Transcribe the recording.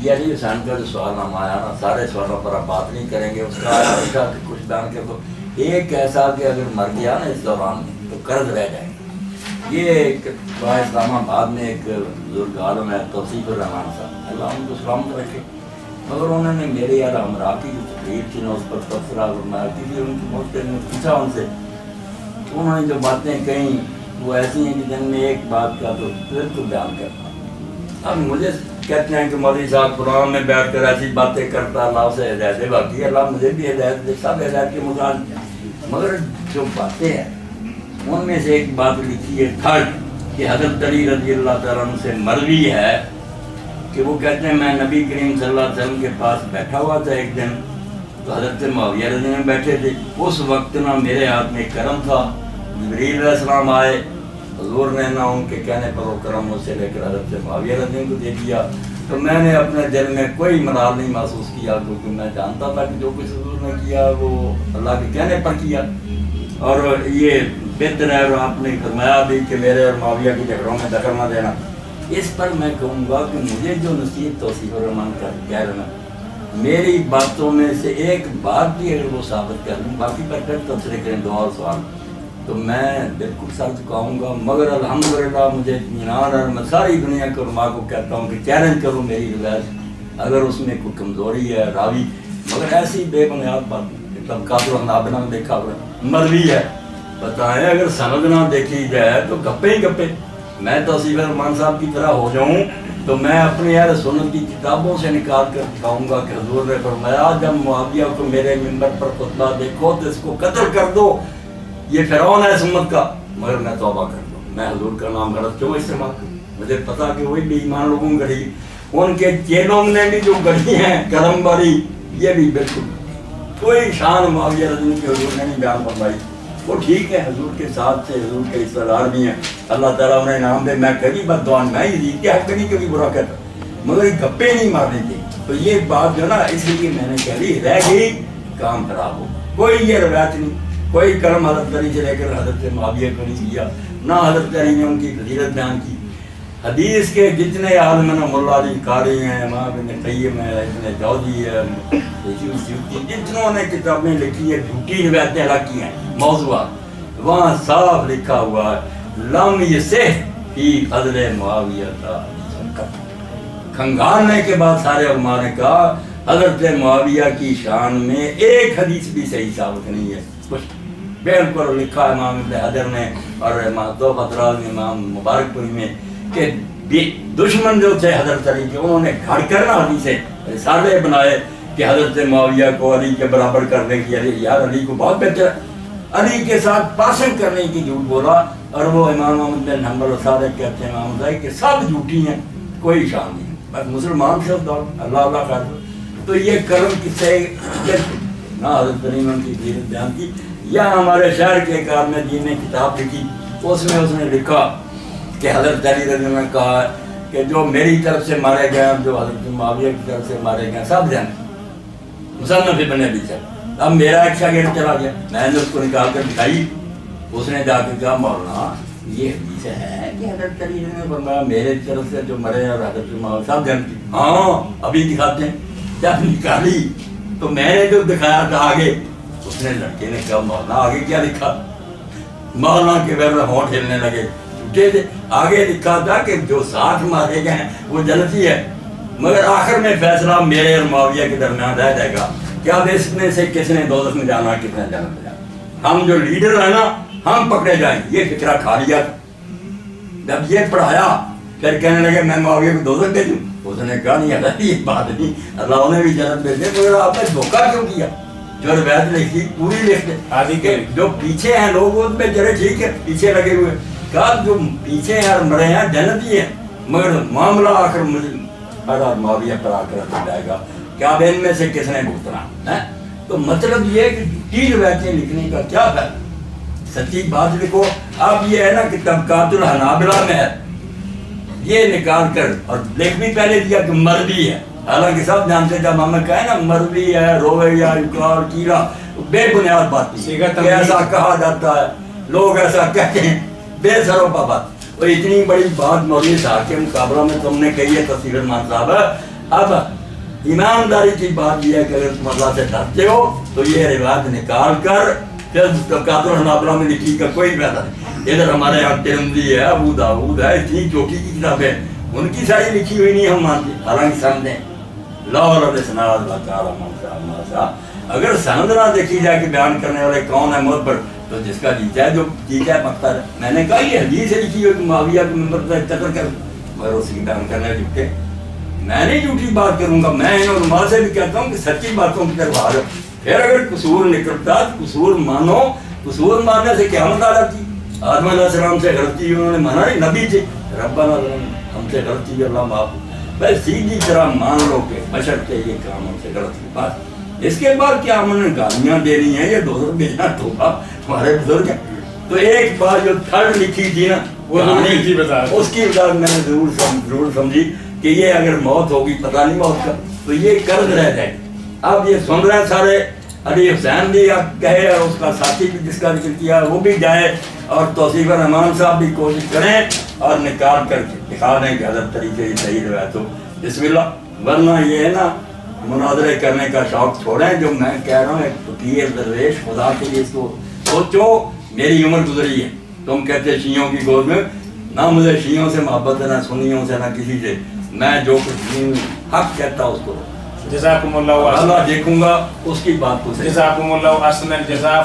یہ علی حسین کا جو سوال نامہ آیا نا، سارے سوالوں پر آپ بات نہیں کریں گے، اس کا آیا کچھ بیان کر دو۔ ایک ایسا کہ اگر مر گیا نا اس دوران میں تو قرض رہ جائے گا۔ یہ ایک اسلام آباد میں ایک بزرگ عالم ہے توصیف الرحمان صاحب، اللہ ان کو سلامت رکھے، مگر انہوں نے میرے یار ہمراہ کی جو تقریر تھی نا اس پر تبصرہ فرمایا تھی، ان کی موت نے پوچھا ان سے، تو انہوں نے جو باتیں کہیں وہ ایسی ہیں کہ جن میں ایک بات کا تو پھر تو بیان کرتا۔ اب مجھے کہتے ہیں کہ مولوی صاحب قرآن میں بیٹھ کر ایسی باتیں کرتا، اللہ سے ہدایت دے، باقی اللہ مجھے بھی ہدایت دے، سب ہدایت کے مکان، مگر جو باتیں ہیں ان میں سے ایک بات لکھی ہے تھرڈ کہ حضرت علی رضی اللہ تعالیٰ عنہ سے مروی ہے کہ وہ کہتے ہیں میں نبی کریم صلی اللہ علیہ وسلم کے پاس بیٹھا ہوا تھا ایک دن، تو حضرت معاویہ رضی اللہ عنہ بیٹھے تھے، اس وقت نا میرے ہاتھ میں کرم تھا، جبریل علیہ السلام آئے، حضور نے نا ان کے کہنے پر وہ کرم مجھ سے لے کر حضرت معاویہ رضی اللہ عنہ کو دے دیا، تو میں نے اپنے دل میں کوئی ملال نہیں محسوس کیا، کیونکہ میں جانتا تھا کہ جو کچھ حضور نے کیا وہ اللہ کے کہنے پر کیا، اور یہ بہتر ہے، اور آپ نے فرمایا بھی کہ میرے اور معاویہ کے جھگڑوں میں دخل نہ دینا۔ اس پر میں کہوں گا کہ مجھے جو نصیحت توصیف الرحمان کا کہہ رہا میری باتوں میں سے ایک بات بھی اگر وہ ثابت کر لوں، باقی پر پھر تبصرے کریں دعا اور سوال، تو میں بالکل سر چکاؤں گا، مگر الحمدللہ مجھے اطمینان ہے، میں ساری دنیا کے علماء کو کہتا ہوں کہ چیلنج کروں میری روایت اگر اس میں کوئی کمزوری ہے راوی، مگر ایسی بے بنیاد بات طبقات الحنابلہ میں دیکھا ہوا مروی ہے، بتائیں اگر سند نہ دیکھی جائے تو گپے ہی گپے۔ میں توصیف الرحمان صاحب کی طرح ہو جاؤں تو میں اپنے اہل سنت کی کتابوں سے نکال کر دکھاؤں گا کہ حضور نے فرمایا جب معاویہ کو میرے منبر پر خطبہ دیکھو تو اس کو قتل کر دو، یہ فرعون ہے اس امت کا، مگر میں توبہ کر دوں، میں حضور کا نام غلط کیوں استعمال کروں؟ مجھے پتا کہ وہی بے ایمان لوگوں گڑھی، ان کے چیلوں نے بھی جو گڑھی ہیں کرم باری، یہ بھی بالکل کوئی شان معاویہ رضی اللہ عنہ کی حضور نے نہیں بیان فرمائی۔ وہ ٹھیک ہے حضور کے ساتھ سے، حضور کے رشتہ دار بھی ہیں، اللہ تعالیٰ انہیں انعام دے، میں کبھی بد دعا میں یزید کے حق نہیں کبھی برا کہتا، مگر گپے نہیں مارنے تھے، تو یہ بات جو نا اس لیے میں نے کہہ لی رہ گئی، کام خراب ہو، کوئی یہ روایت نہیں، کوئی کرم حضرت علی سے لے کر حضرت معاویہ کو نہیں کیا، نہ حضرت علی نے ان کی فضیلت بیان کی۔ حدیث کے جتنے عالم ہیں، مولا علی قاری ہیں، امام ابن قیم ہے، ابن جوزی ہے، جتنوں نے کتابیں لکھی ہیں جھوٹی روایتیں رکھی ہیں موضوعات، وہاں صاف لکھا ہوا ہے لم یصح فی فضل معاویہ کا، کھنگالنے کے بعد سارے علماء نے کہا حضرت معاویہ کی شان میں ایک حدیث بھی صحیح ثابت نہیں ہے، کچھ بالکل لکھا امام ابن حجر نے اور امام تحفۃ الراغب امام مبارک پوری میں کہ دشمن جو تھے حضرت علی کے انہوں نے گھڑ کر نہ حدیثیں رسالے بنائے کہ حضرت معاویہ کو علی کے برابر کرنے کی، یار علی کو بہت بہتر ہے، علی کے ساتھ پاسنگ کرنے کی جھوٹ بولا، اور وہ امام احمد بن حنبل صادق کہتے ہیں امام مزاحی کہ سب جھوٹی ہیں، کوئی شان نہیں، بس مسلمان شخص اللہ اللہ خیر۔ تو یہ کرم کس سے نہ حضرت علی نے کی فضیلت بیان کی، یا ہمارے شہر کے ایک آدمی جن نے کتاب لکھی اس میں لکھا کہ حضرت علی رضی اللہ عنہ نے کہا کہ جو میری طرف سے مارے گئے جو حضرت معاویہ کی طرف سے مارے گئے سب جانے مصنف ابن ابی شیبہ۔ اب میرا ایک شاگرد چلا گیا، میں نے اس کو نکال کر دکھائی، اس نے جا کے کہا مولانا یہ حدیث ہے کہ حضرت علی نے فرمایا میرے طرف سے جو مرے اور حضرت معاویہ سب جانتی، ہاں ابھی دکھاتے ہیں۔ جب نکالی تو میں نے جو دکھایا تھا آگے، اس نے لڑکے نے کہا مولانا آگے کیا لکھا؟ مولانا کے پیر میں ہونٹ ہلنے لگے، آگے لکھا تھا کہ جو 60 مارے گئے ہیں وہ جنتی ہے، مگر آخر میں فیصلہ میرے اور معاویہ کے درمیان رہ جائے گا کہ اب اس میں سے کس نے دوزخ میں جانا کس نے جنت میں جانا، ہم جو لیڈر ہیں نا ہم پکڑے جائیں۔ یہ فکرہ کھا لیا، جب یہ پڑھایا پھر کہنے لگے میں معاویہ کو دوزخ بھیجوں، اس نے کہا نہیں اللہ یہ بات نہیں، اللہ انہیں بھی جنت بھیجے، مگر آپ نے دھوکہ کیوں کیا؟ جو روایت لکھی پوری لکھ دے، جو پیچھے ہیں لوگ ان پہ چلے ٹھیک ہے پیچھے لگے ہوئے، کہا جو پیچھے ہیں مرے ہیں جنتی ہیں، مگر معاملہ آخر معاویہ پر آ کر رکھ جائے گا کہ اب ان میں سے کس نے بھگتنا ہے۔ تو مطلب یہ ہے کہ جھوٹی روایتیں لکھنے کا کیا فائدہ، سچی بات لکھو۔ اب یہ ہے نا کہ طبقات الحنابلہ میں ہے، یہ نکال کر اور لکھ بھی پہلے دیا کہ مروی ہے، حالانکہ سب جانتے جب ہم نے کہا ہے نا مروی ہے رویا یقال کیلا، بے بنیاد بات کہ ایسا کہا جاتا ہے، لوگ ایسا کہتے ہیں، بے سروپا بات۔ اور اتنی بڑی بات مولوی صاحب کے مقابلہ میں تم نے کہی ہے تفسیر الرحمان صاحب، اب ایمانداری کی بات یہ ہے کہ اگر تم اللہ سے ڈرتے ہو تو یہ روایت نکال کر پھر قاتل حنابلہ میں لکھی کا کوئی فائدہ نہیں. ادھر ہمارے یہاں ترمذی ہے، ابو داؤد ہے، اتنی چوٹی کی کتابیں ان کی ساری لکھی ہوئی نہیں ہم مانتے، حالانکہ سند ہیں. اگر سند نہ دیکھی جائے کہ بیان کرنے والے کون ہے معتبر، تو جس کا جیتا ہے جو جیتا ہے پکتا ہے. میں نے کہا یہ حدیث ہے لکھی ہوئی کہ معاویہ کے ممبر پر قتل کر، مگر اسی کی بیان کرنے جھوٹے. میں نہیں جھوٹی بات کروں گا، میں ان علماء سے بھی کہتا ہوں کہ سچی باتوں کی طرف آ جاؤ. پھر اگر قصور نکلتا تو قصور مانو. قصور ماننے سے قیامت آ جاتی. آدم علیہ السلام سے غلطی انہوں نے مانا نہیں، نبی تھے، ربنا ہم سے غلطی اللہ معاف. بس سیدھی طرح مان لو کہ بشرطے یہ کام ہم سے غلطی. بات اس کے بعد کیا ہم نے گالیاں دینی ہیں، یہ دوسروں بھیجنا توبہ ہمارے بزرگ ہیں. تو ایک بات جو تھرڈ لکھی تھی نا اس کی وجہ میں نے ضرور سمجھی کہ یہ اگر موت ہوگی پتہ نہیں موت کا تو یہ قرض رہ جائے. اب یہ سن رہے ہیں سارے، علی حسین بھی کہے اور اس کا ساتھی بھی جس کا ذکر کیا وہ بھی جائے، اور توصیف الرحمان صاحب بھی کوشش کریں اور نکال کر دکھا دیں کہ حضرت طریقے کی صحیح روایت ہو. بسم اللہ. ورنہ یہ ہے نا مناظرے کرنے کا شوق چھوڑیں. جو میں کہہ رہا ہوں ایک فقیر درویش، خدا کے لیے اس کو سوچو. میری عمر گزری ہے، تم کہتے شیعوں کی گود میں، نہ مجھے شیعوں سے محبت ہے، نہ سنیوں سے، نہ کسی سے. میں جو کچھ حق کہتا اس کو جزاکم اللہ دیکھوں گا اس کی بات کو. جزاکم اللہ احسن الجزاء.